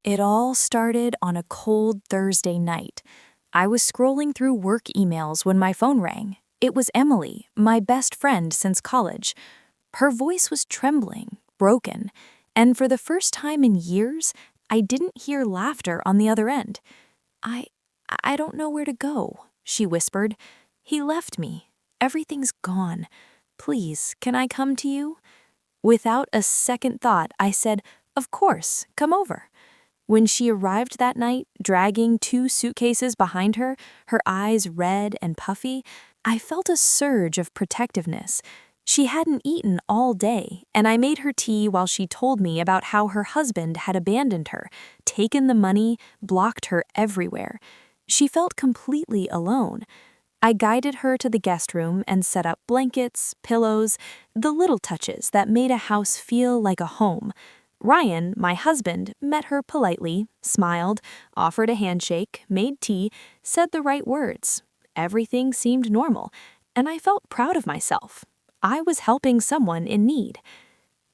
It all started on a cold Thursday night. I was scrolling through work emails when my phone rang. It was Emily, my best friend since college. Her voice was trembling, broken, and for the first time in years, I didn't hear laughter on the other end. I I don't know where to go, she whispered. He left me. Everything's gone. Please, can I come to you? Without a second thought, I said, "Of course, come over." When she arrived that night, dragging 2 suitcases behind her, her eyes red and puffy, I felt a surge of protectiveness. She hadn't eaten all day, and I made her tea while she told me about how her husband had abandoned her, taken the money, blocked her everywhere. She felt completely alone. I guided her to the guest room and set up blankets, pillows, the little touches that made a house feel like a home. Ryan, my husband, met her politely, smiled, offered a handshake, made tea, said the right words. Everything seemed normal, and I felt proud of myself. I was helping someone in need.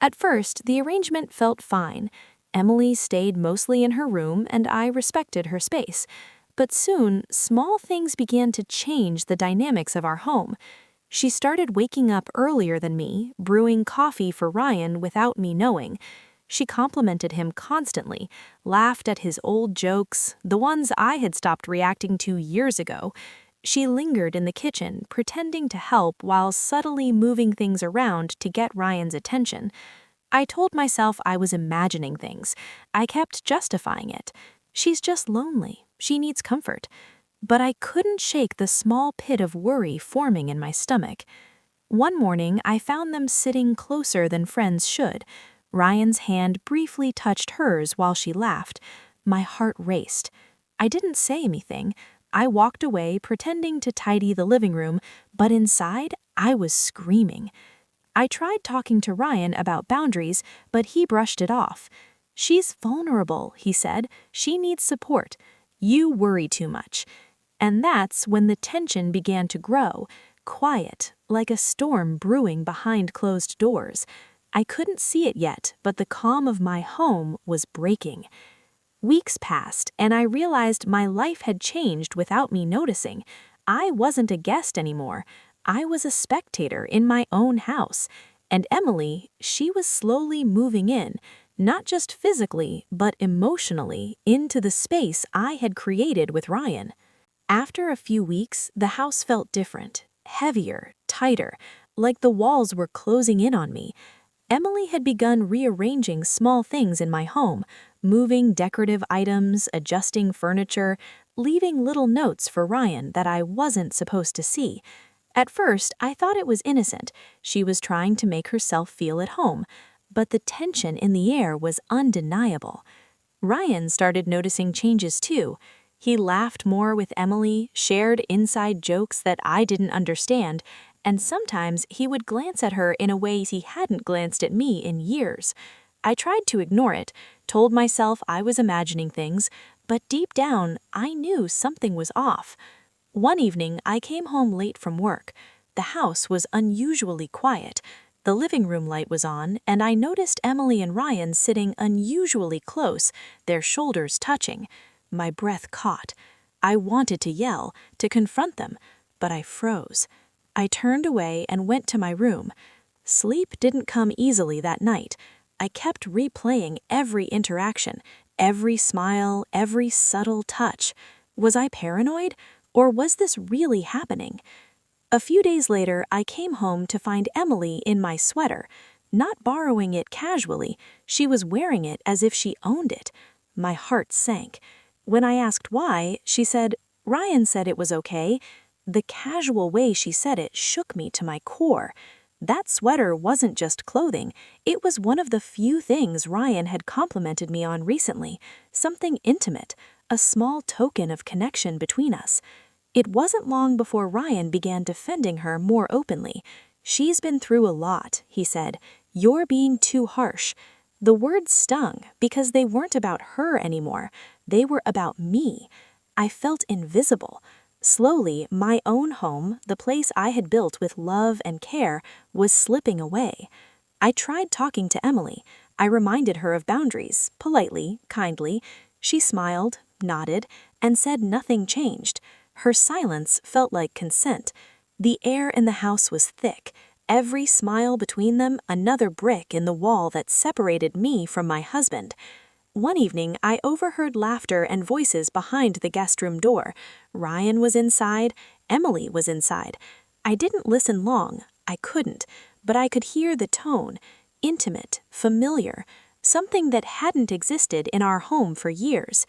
At first, the arrangement felt fine. Emily stayed mostly in her room, and I respected her space. But soon, small things began to change the dynamics of our home. She started waking up earlier than me, brewing coffee for Ryan without me knowing. She complimented him constantly, laughed at his old jokes, the ones I had stopped reacting to years ago. She lingered in the kitchen, pretending to help while subtly moving things around to get Ryan's attention. I told myself I was imagining things. I kept justifying it. She's just lonely. She needs comfort. But I couldn't shake the small pit of worry forming in my stomach. One morning, I found them sitting closer than friends should. Ryan's hand briefly touched hers while she laughed. My heart raced. I didn't say anything. I walked away, pretending to tidy the living room, but inside, I was screaming. I tried talking to Ryan about boundaries, but he brushed it off. "She's vulnerable," he said. "She needs support. You worry too much." And that's when the tension began to grow, quiet, like a storm brewing behind closed doors. I couldn't see it yet, but the calm of my home was breaking. Weeks passed, and I realized my life had changed without me noticing. I wasn't a guest anymore. I was a spectator in my own house. And Emily, she was slowly moving in, not just physically, but emotionally, into the space I had created with Ryan. After a few weeks, the house felt different, heavier, tighter, like the walls were closing in on me. Emily had begun rearranging small things in my home, moving decorative items, adjusting furniture, leaving little notes for Ryan that I wasn't supposed to see. At first, I thought it was innocent. She was trying to make herself feel at home, but the tension in the air was undeniable. Ryan started noticing changes too. He laughed more with Emily, shared inside jokes that I didn't understand, and sometimes he would glance at her in a way he hadn't glanced at me in years. I tried to ignore it, told myself I was imagining things, but deep down, I knew something was off. One evening, I came home late from work. The house was unusually quiet. The living room light was on, and I noticed Emily and Ryan sitting unusually close, their shoulders touching. My breath caught. I wanted to yell, to confront them, but I froze. I turned away and went to my room. Sleep didn't come easily that night. I kept replaying every interaction, every smile, every subtle touch. Was I paranoid, or was this really happening? A few days later, I came home to find Emily in my sweater. Not borrowing it casually, she was wearing it as if she owned it. My heart sank. When I asked why, she said, "Ryan said it was okay." The casual way she said it shook me to my core. That sweater wasn't just clothing. It was one of the few things Ryan had complimented me on recently, something intimate, a small token of connection between us. It wasn't long before Ryan began defending her more openly. "She's been through a lot," he said. "You're being too harsh." The words stung because they weren't about her anymore. They were about me. I felt invisible. Slowly, my own home, the place I had built with love and care, was slipping away. I tried talking to Emily. I reminded her of boundaries, politely, kindly. She smiled, nodded, and said nothing changed. Her silence felt like consent. The air in the house was thick. Every smile between them, another brick in the wall that separated me from my husband. One evening, I overheard laughter and voices behind the guest room door. Ryan was inside, Emily was inside. I didn't listen long, I couldn't, but I could hear the tone, intimate, familiar, something that hadn't existed in our home for years.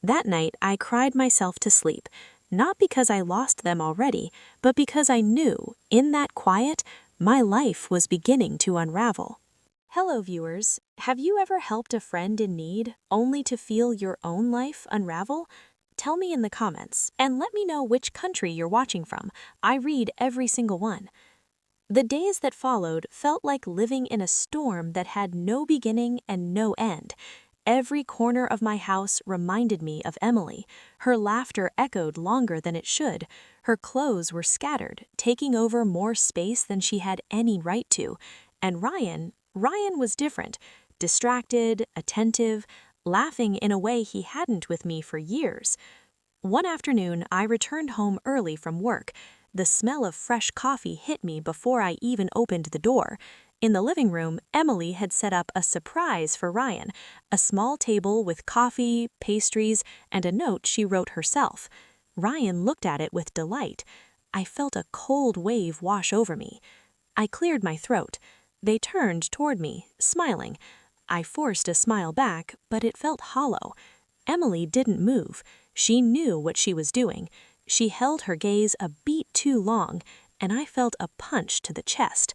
That night, I cried myself to sleep, not because I lost them already, but because I knew, in that quiet, my life was beginning to unravel. Hello viewers, have you ever helped a friend in need only to feel your own life unravel? Tell me in the comments and let me know which country you're watching from. I read every single one. The days that followed felt like living in a storm that had no beginning and no end. Every corner of my house reminded me of Emily. Her laughter echoed longer than it should. Her clothes were scattered, taking over more space than she had any right to. And Ryan was different, distracted, attentive, laughing in a way he hadn't with me for years. One afternoon, I returned home early from work. The smell of fresh coffee hit me before I even opened the door. In the living room, Emily had set up a surprise for Ryan, a small table with coffee, pastries, and a note she wrote herself. Ryan looked at it with delight. I felt a cold wave wash over me. I cleared my throat. They turned toward me, smiling. I forced a smile back, but it felt hollow. Emily didn't move. She knew what she was doing. She held her gaze a beat too long, and I felt a punch to the chest.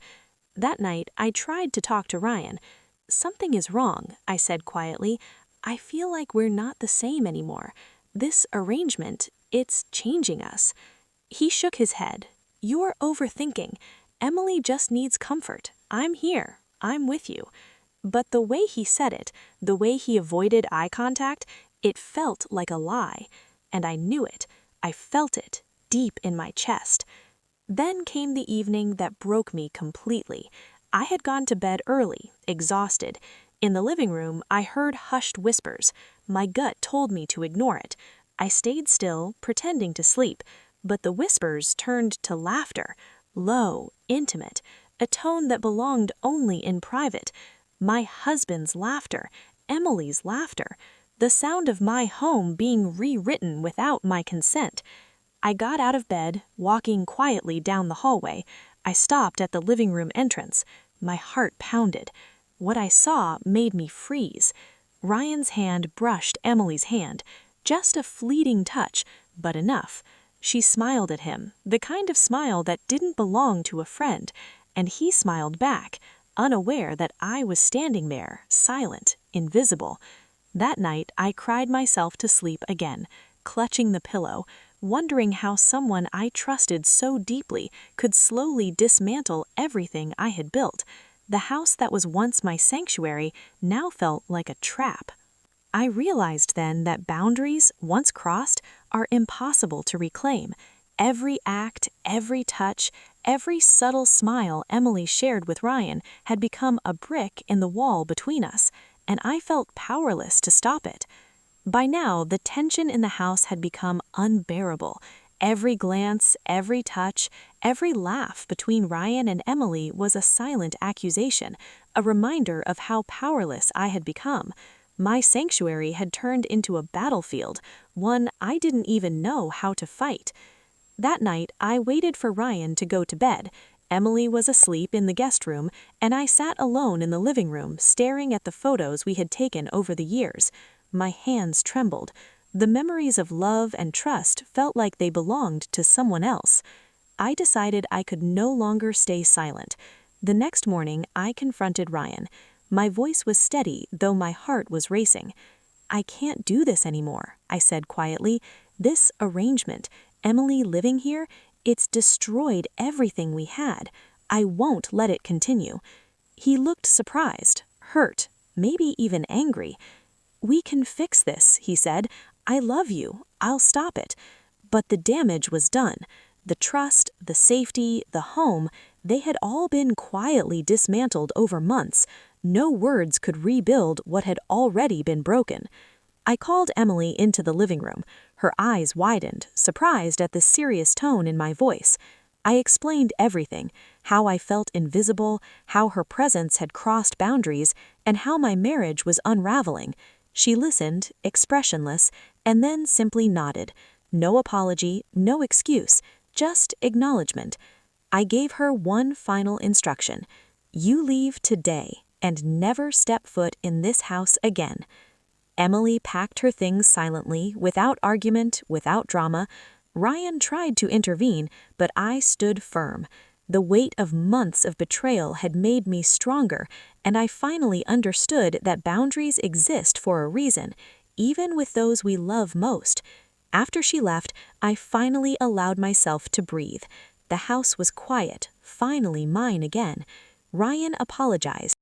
That night, I tried to talk to Ryan. "Something is wrong," I said quietly. "I feel like we're not the same anymore. This arrangement, it's changing us." He shook his head. "You're overthinking. Emily just needs comfort. I'm here. I'm with you." But the way he said it, the way he avoided eye contact, it felt like a lie. And I knew it. I felt it, deep in my chest. Then came the evening that broke me completely. I had gone to bed early, exhausted. In the living room, I heard hushed whispers. My gut told me to ignore it. I stayed still, pretending to sleep, but the whispers turned to laughter, low, intimate, a tone that belonged only in private. My husband's laughter, Emily's laughter, the sound of my home being rewritten without my consent. I got out of bed, walking quietly down the hallway. I stopped at the living room entrance. My heart pounded. What I saw made me freeze. Ryan's hand brushed Emily's hand. Just a fleeting touch, but enough. She smiled at him, the kind of smile that didn't belong to a friend, and he smiled back, unaware that I was standing there, silent, invisible. That night, I cried myself to sleep again, clutching the pillow, wondering how someone I trusted so deeply could slowly dismantle everything I had built. The house that was once my sanctuary now felt like a trap. I realized then that boundaries, once crossed, are impossible to reclaim. Every act, every touch, every subtle smile Emily shared with Ryan had become a brick in the wall between us, and I felt powerless to stop it. By now, the tension in the house had become unbearable. Every glance, every touch, every laugh between Ryan and Emily was a silent accusation, a reminder of how powerless I had become. My sanctuary had turned into a battlefield, one I didn't even know how to fight. That night, I waited for Ryan to go to bed. Emily was asleep in the guest room, and I sat alone in the living room, staring at the photos we had taken over the years. My hands trembled. The memories of love and trust felt like they belonged to someone else. I decided I could no longer stay silent. The next morning, I confronted Ryan. My voice was steady, though my heart was racing. "I can't do this anymore," I said quietly. "This arrangement, Emily living here, it's destroyed everything we had. I won't let it continue." He looked surprised, hurt, maybe even angry. "We can fix this," he said. "I love you. I'll stop it." But the damage was done. The trust, the safety, the home, they had all been quietly dismantled over months. No words could rebuild what had already been broken. I called Emily into the living room. Her eyes widened, surprised at the serious tone in my voice. I explained everything, how I felt invisible, how her presence had crossed boundaries, and how my marriage was unraveling. She listened, expressionless, and then simply nodded. No apology, no excuse, just acknowledgement. I gave her one final instruction. You leave today and never step foot in this house again. Emily packed her things silently, without argument, without drama. Ryan tried to intervene, but I stood firm. The weight of months of betrayal had made me stronger, and I finally understood that boundaries exist for a reason, even with those we love most. After she left, I finally allowed myself to breathe. The house was quiet, finally mine again. Ryan apologized.